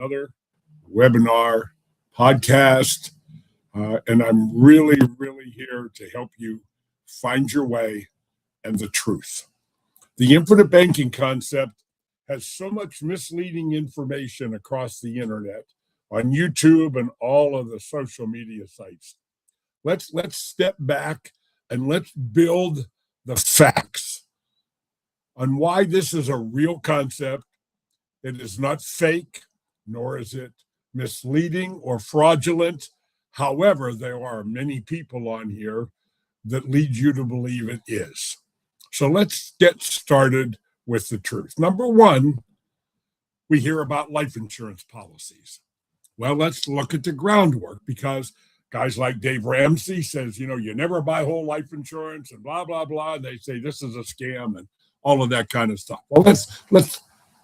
another webinar podcast, and I'm really here to help you find your way and the truth. The infinite banking concept has so much misleading information across the internet, on YouTube and all of the social media sites. Let's step back and let's build the facts on why this is a real concept. It is not fake, nor is it misleading or fraudulent. However, there are many people on here that lead you to believe it is. So let's get started with the truth. Number one, we hear about life insurance policies. Well, let's look at the groundwork, because guys like Dave Ramsey says, you never buy whole life insurance and blah, blah, blah. And they say this is a scam and all of that kind of stuff. Well, let's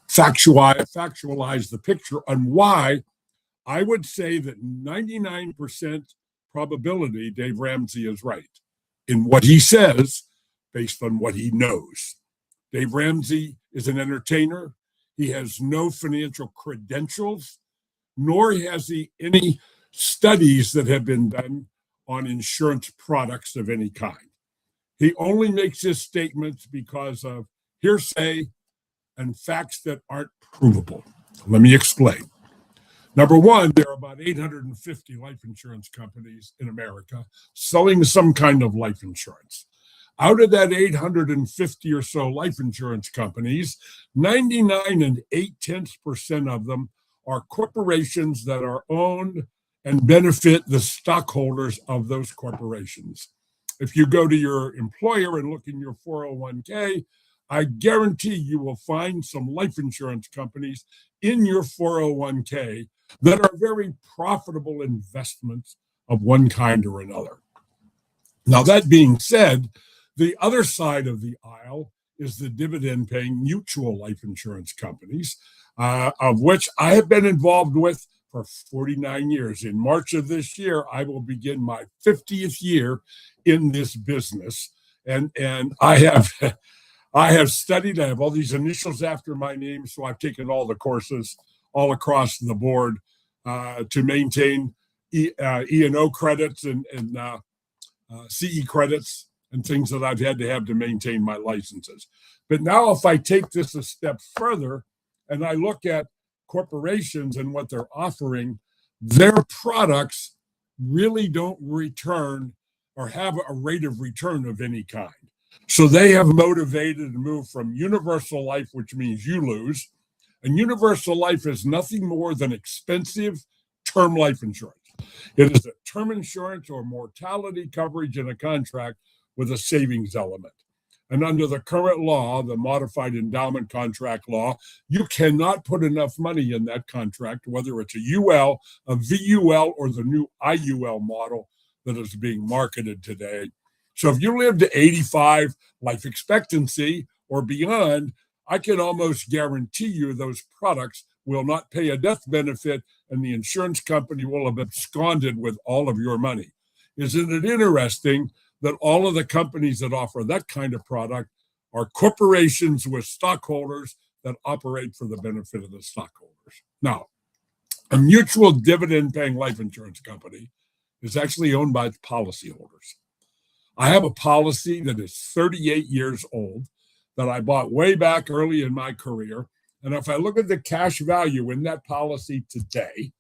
factualize the picture on why I would say that 99% probability Dave Ramsey is right in what he says based on what he knows. Dave Ramsey is an entertainer. He has no financial credentials, nor has he any studies that have been done on insurance products of any kind. He only makes his statements because of hearsay and facts that aren't provable. Let me explain. Number one, there are about 850 life insurance companies in America selling some kind of life insurance. Out of that 850 or so life insurance companies, 99.8% of them are corporations that are owned and benefit the stockholders of those corporations. If you go to your employer and look in your 401k, I guarantee you will find some life insurance companies in your 401k that are very profitable investments of one kind or another. Now, that being said, the other side of the aisle is the dividend-paying mutual life insurance companies, of which I have been involved with for 49 years. In March of this year, I will begin my 50th year in this business. And I have studied, I have all these initials after my name, so I've taken all the courses all across the board to maintain E&O credits and CE credits and things that I've had to maintain my licenses. But now if I take this a step further and I look at corporations and what they're offering, their products really don't return or have a rate of return of any kind. So they have motivated to move from universal life, which means you lose. And universal life is nothing more than expensive term life insurance. It is a term insurance or mortality coverage in a contract with a savings element. And under the current law, the modified endowment contract law, you cannot put enough money in that contract, whether it's a UL, a VUL, or the new IUL model that is being marketed today. So if you live to 85 life expectancy or beyond, I can almost guarantee you those products will not pay a death benefit and the insurance company will have absconded with all of your money. Isn't it interesting that all of the companies that offer that kind of product are corporations with stockholders that operate for the benefit of the stockholders? Now, a mutual dividend-paying life insurance company is actually owned by its policyholders. I have a policy that is 38 years old that I bought way back early in my career. And if I look at the cash value in that policy today,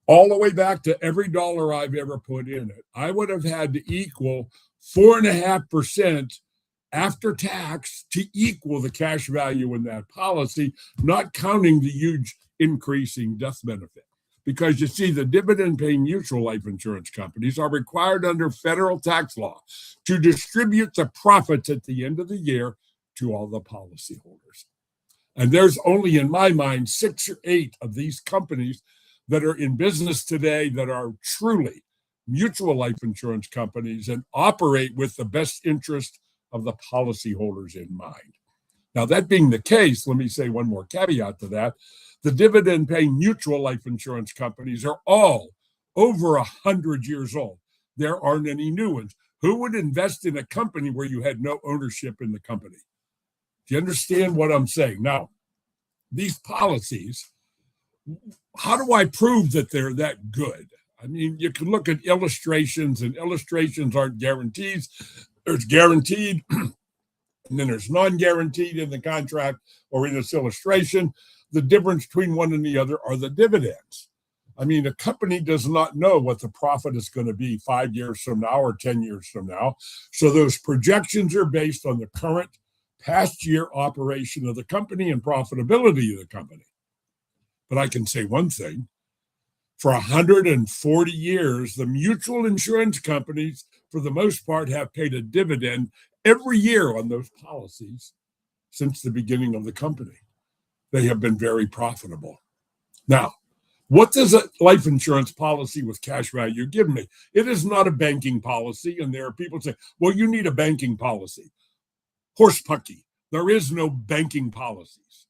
all the way back to every dollar I've ever put in it, I would have had to equal 4.5% after tax to equal the cash value in that policy, not counting the huge increasing death benefit. Because you see, the dividend-paying mutual life insurance companies are required under federal tax law to distribute the profits at the end of the year to all the policyholders. And there's only, in my mind, 6 or 8 of these companies that are in business today that are truly mutual life insurance companies and operate with the best interest of the policyholders in mind. Now, that being the case, let me say one more caveat to that. The dividend-paying mutual life insurance companies are all over 100 years old. There aren't any new ones. Who would invest in a company where you had no ownership in the company? Do you understand what I'm saying? Now, these policies How do I prove that they're that good? I mean, you can look at illustrations, and illustrations aren't guarantees. There's guaranteed, and then there's non-guaranteed in the contract or in this illustration. The difference between one and the other are the dividends. I mean, a company does not know what the profit is going to be 5 years from now or 10 years from now. So those projections are based on the current past year operation of the company and profitability of the company. But I can say one thing. For 140 years, the mutual insurance companies, for the most part, have paid a dividend every year on those policies since the beginning of the company. They have been very profitable. Now, what does a life insurance policy with cash value give me? It is not a banking policy, and there are people who say, well, you need a banking policy. Horse pucky. There is no banking policies.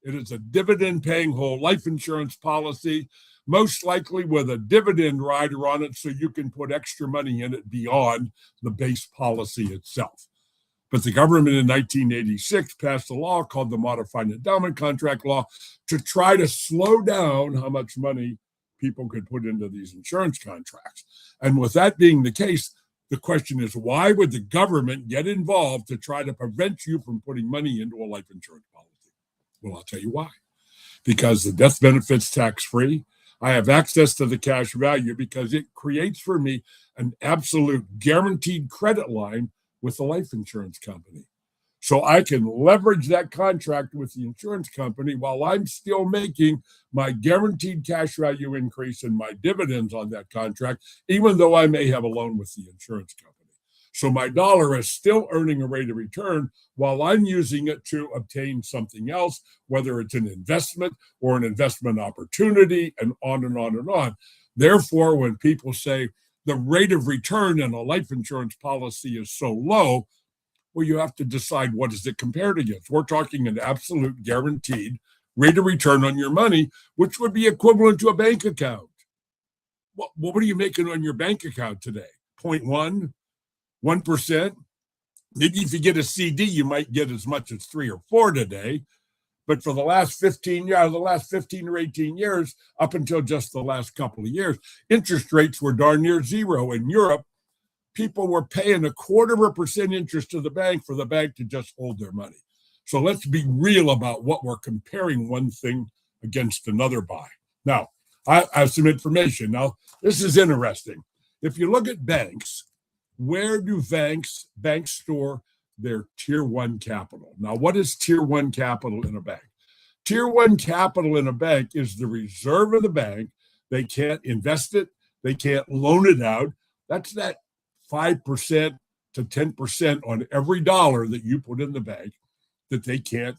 It is a dividend-paying whole life insurance policy, most likely with a dividend rider on it so you can put extra money in it beyond the base policy itself. But the government in 1986 passed a law called the Modified Endowment Contract Law to try to slow down how much money people could put into these insurance contracts. And with that being the case, the question is, why would the government get involved to try to prevent you from putting money into a life insurance policy? Well, I'll tell you why. Because the death benefit's tax-free. I have access to the cash value because it creates for me an absolute guaranteed credit line with the life insurance company. So I can leverage that contract with the insurance company while I'm still making my guaranteed cash value increase and my dividends on that contract, even though I may have a loan with the insurance company. So my dollar is still earning a rate of return while I'm using it to obtain something else, whether it's an investment or an investment opportunity, and on and on and on. Therefore, when people say the rate of return in a life insurance policy is so low, well, you have to decide what is it compared against. We're talking an absolute guaranteed rate of return on your money, which would be equivalent to a bank account. What are you making on your bank account today? 0.1, 1%? Maybe if you get a CD, you might get as much as 3 or 4 today. But for the last 15 or 18 years, up until just the last couple of years, interest rates were darn near zero. In Europe, people were paying 0.25% interest to the bank for the bank to just hold their money. So let's be real about what we're comparing one thing against another by. Now, I have some information. Now, this is interesting. If you look at banks, where do banks store their tier one capital? Now, what is tier one capital in a bank? Tier one capital in a bank is the reserve of the bank. They can't invest it. They can't loan it out. That's that 5% to 10% on every dollar that you put in the bank that they can't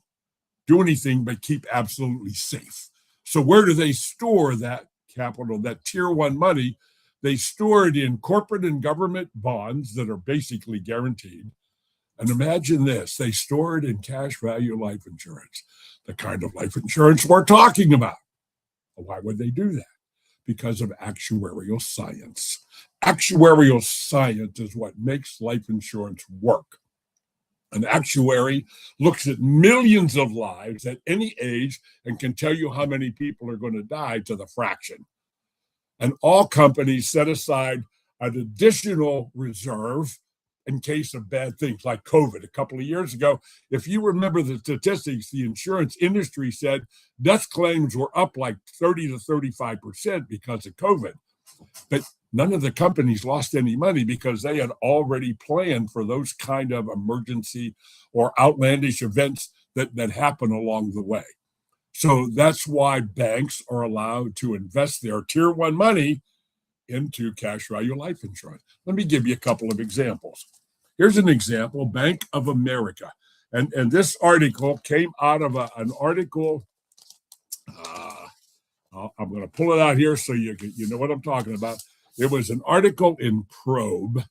do anything but keep absolutely safe. So where do they store that capital, that tier one money? They store it in corporate and government bonds that are basically guaranteed. And imagine this, they store it in cash value life insurance, the kind of life insurance we're talking about. Why would they do that? Because of actuarial science. Actuarial science is what makes life insurance work. An actuary looks at millions of lives at any age and can tell you how many people are going to die to the fraction. And all companies set aside an additional reserve in case of bad things like COVID a couple of years ago. If you remember the statistics, the insurance industry said death claims were up like 30 to 35% because of COVID. But none of the companies lost any money because they had already planned for those kind of emergency or outlandish events that happen along the way. So that's why banks are allowed to invest their tier one money into cash value life insurance. Let me give you a couple of examples. Here's an example, Bank of America. And this article came out of an article. I'm going to pull it out here so you know what I'm talking about. It was an article in Probe,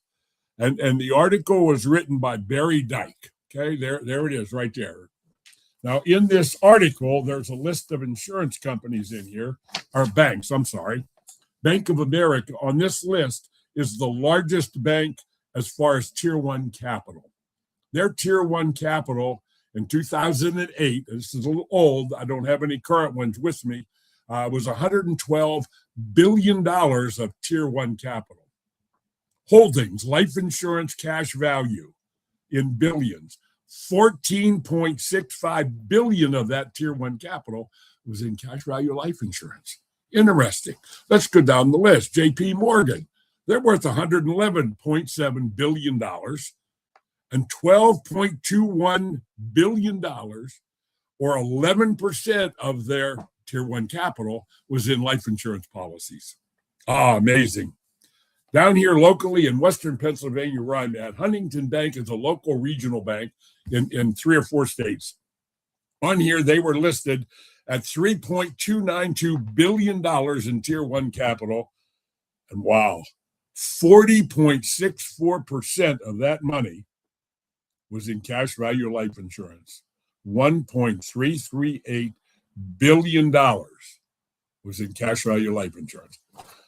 and the article was written by Barry Dyke. Okay, there it is right there. Now, in this article, there's a list of insurance companies in here, or banks, I'm sorry. Bank of America on this list is the largest bank as far as tier one capital. Their tier one capital in 2008, this is a little old, I don't have any current ones with me, was $112 billion of Tier 1 capital. Holdings, life insurance cash value in billions. 14.65 billion of that Tier 1 capital was in cash value life insurance. Interesting. Let's go down the list. JP Morgan, they're worth $111.7 billion, and $12.21 billion, or 11% of their Tier 1 capital, was in life insurance policies. Amazing. Down here locally in Western Pennsylvania, where I'm at, Huntington Bank is a local regional bank in 3 or 4 states. On here, they were listed at $3.292 billion in Tier 1 capital. And wow, 40.64% of that money was in cash value life insurance. $1.338 billion was in cash value life insurance.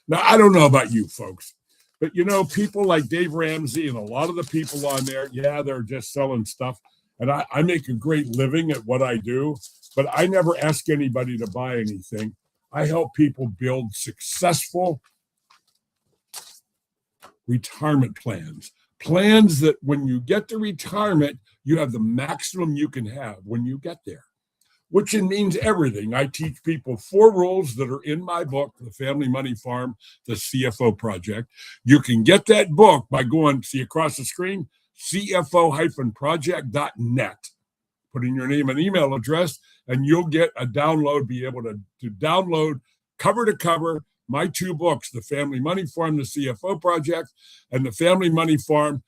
Now, I don't know about you folks, but people like Dave Ramsey and a lot of the people on there, they're just selling stuff. And I make a great living at what I do, but I never ask anybody to buy anything. I help people build successful retirement plans that when you get to retirement, you have the maximum you can have when you get there, which means everything. I teach people 4 rules that are in my book, The Family Money Farm, the CFO Project. You can get that book by going, see across the screen, cfo-project.net. Put in your name and email address, and you'll get a download, be able to download cover to cover my 2 books, The Family Money Farm, the CFO Project, and The Family Money Farm,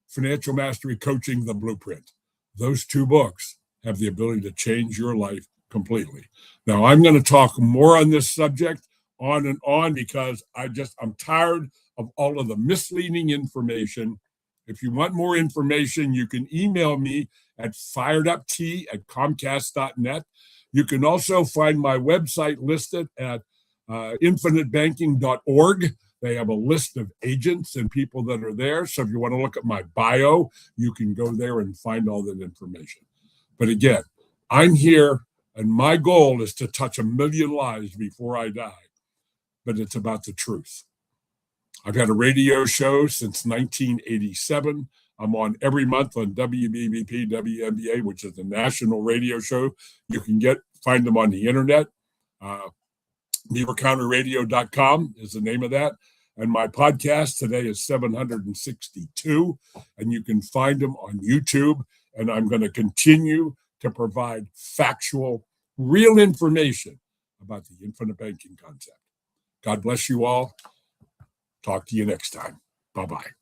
Financial Mastery Coaching, the Blueprint. Those 2 books have the ability to change your life completely. Now, I'm going to talk more on this subject on and on because I'm tired of all of the misleading information. If you want more information, you can email me at firedupt@comcast.net. You can also find my website listed at infinitebanking.org. They have a list of agents and people that are there. So if you want to look at my bio, you can go there and find all that information. But again, I'm here, and my goal is to touch 1 million lives before I die. But it's about the truth. I've had a radio show since 1987. I'm on every month on WBBP, WNBA, which is the national radio show. You can find them on the internet. BeaverCounterRadio.com is the name of that. And my podcast today is 762, and you can find them on YouTube. And I'm going to continue to provide factual, real information about the infinite banking concept. God bless you all. Talk to you next time. Bye-bye.